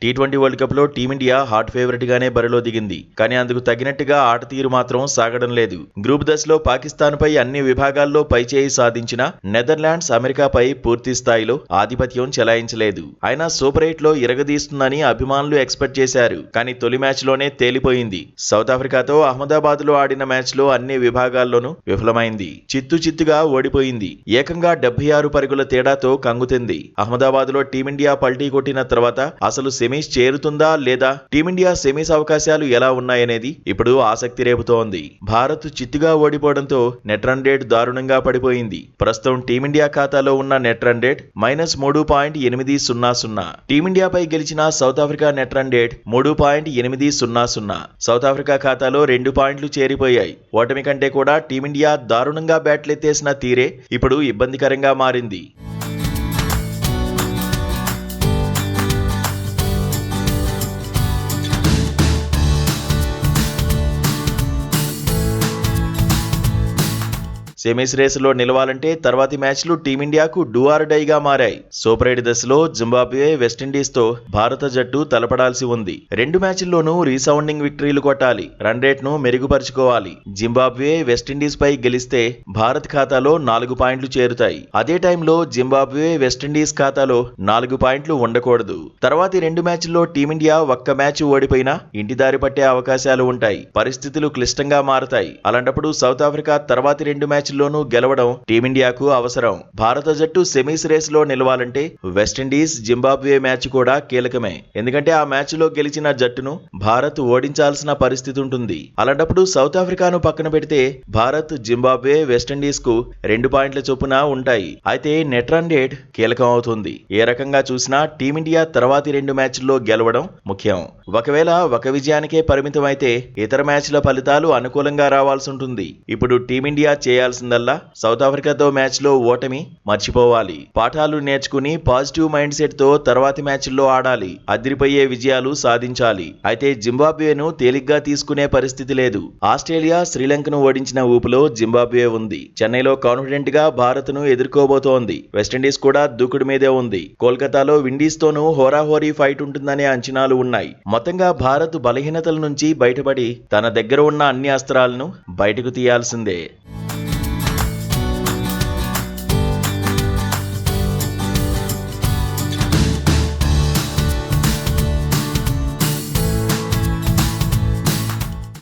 T20 world cup లో team India hot favourite గానే బరిలో దిగింది. కానీ అందుకు తగినట్టుగా ఆట తీరు మాత్రం సాగడం లేదు. గ్రూప్ దశలో పాకిస్తాన్ పై అన్ని విభాగాల్లో పైచేయి సాధించిన నెదర్లాండ్స్ అమెరికాపై పూర్తి స్థాయిలో ఆధిపత్యం చెలాయించలేదు. అయినా సూపర్ 8 లో ఇరగదీస్తుందని అభిమానులు ఎక్స్పెక్ట్ చేశారు. కానీ తొలి మ్యాచ్ లోనే తేలిపోయింది. సౌత్ ఆఫ్రికాతో అహ్మదాబాద్ లో ఆడిన మ్యాచ్ లో అన్ని విభాగాల్లోనూ విఫలమైంది. చిత్తుగా ఓడిపోయింది. ఏకంగా 76 పరుగుల తేడాతో కంగుతింది. అహ్మదాబాద్ లో టీమిండియా పల్టీ కొట్టిన తర్వాత అసలు సెమీస్ చేరుతుందా లేదా, టీమిండియా సెమీస్ అవకాశాలు ఎలా ఉన్నాయనేది ఇప్పుడు ఆసక్తి రేపుతోంది. భారత్ చిత్తుగా ఓడిపోవడంతో నెట్ రన్ రేట్ దారుణంగా పడిపోయింది. ప్రస్తుతం టీమిండియా ఖాతాలో ఉన్న నెట్ రన్ రేట్ -3.800. టీమిండియాపై గెలిచిన south Africa net run rate 3.800. South Africa ఖాతాలో 2 పాయింట్లు చేరిపోయాయి. ఓటమి కంటే కూడా టీమిండియా దారుణంగా బ్యాట్లెత్తేసిన తీరే ఇప్పుడు ఇబ్బందికరంగా మారింది. సెమీస్ రేసులో నిలవాలంటే తర్వాతి మ్యాచ్లు టీమిండియాకు డూ ఆర్ డైగా మారాయి. సూపర్ 8 దశలో జింబాబ్వే, వెస్టిండీస్ తో భారత జట్టు తలపడాల్సి ఉంది. 2 మ్యాచ్ల్లోనూ రీసౌండింగ్ విక్టరీలు కొట్టాలి. రన్ రేట్ ను మెరుగుపరుచుకోవాలి. జింబాబ్వే, వెస్టిండీస్ పై గెలిస్తే భారత్ ఖాతాలో 4 పాయింట్లు చేరుతాయి. అదే టైంలో జింబాబ్వే, వెస్టిండీస్ ఖాతాలో 4 పాయింట్లు ఉండకూడదు. తర్వాతి 2 మ్యాచ్ల్లో టీమిండియా ఒక్క మ్యాచ్ ఓడిపోయినా ఇంటిదారి పట్టే అవకాశాలు ఉంటాయి. పరిస్థితులు క్లిష్టంగా మారతాయి. అలాంటప్పుడు సౌత్ ఆఫ్రికా తర్వాతి 2 మ్యాచ్ల్లోనూ గెలవడం టీమిండియాకు అవసరం. భారత జట్టు సెమీస్ రేస్ లో నిలవాలంటే వెస్టిండీస్, జింబాబ్వే మ్యాచ్ కూడా కీలకమే. ఎందుకంటే ఆ మ్యాచ్ లో గెలిచిన జట్టును భారత్ ఓడించాల్సిన పరిస్థితి ఉంటుంది. అలాంటప్పుడు సౌత్ ఆఫ్రికాను పక్కన పెడితే భారత్, జింబాబ్వే, వెస్టిండీస్ కు 2 పాయింట్ల చొప్పున ఉంటాయి. అయితే నెట్ రన్ రేట్ కీలకం అవుతుంది. ఏ రకంగా చూసినా టీమిండియా తర్వాతి 2 మ్యాచ్ల్లో గెలవడం ముఖ్యం. ఒకవేళ ఒక విజయానికే పరిమితం అయితే ఇతర మ్యాచ్ల ఫలితాలు అనుకూలంగా రావాల్సి ఉంటుంది. ఇప్పుడు టీమిండియా చేయాల్సిందల్లా సౌత్ ఆఫ్రికాతో మ్యాచ్ లో ఓటమి మర్చిపోవాలి. పాఠాలు నేర్చుకుని పాజిటివ్ మైండ్ సెట్ తో తర్వాతి మ్యాచ్ల్లో ఆడాలి. అదిరిపోయే విజయాలు సాధించాలి. అయితే జింబాబ్వేను తేలిగ్గా తీసుకునే పరిస్థితి లేదు. ఆస్ట్రేలియా, శ్రీలంకను ఓడించిన ఊపులో జింబాబ్వే ఉంది. చెన్నైలో కాన్ఫిడెంట్ గా భారత్ ను ఎదుర్కోబోతోంది. వెస్టిండీస్ కూడా దూకుడు మీదే ఉంది. కోల్కతాలో విండీస్ తోనూ హోరాహోరీ ఫైట్ ఉంటుందనే అంచనాలు ఉన్నాయి. మొత్తంగా భారత్ బలహీనతల నుంచి బయటపడి తన దగ్గర ఉన్న అన్ని అస్త్రాలను బయటకు తీయాల్సిందే.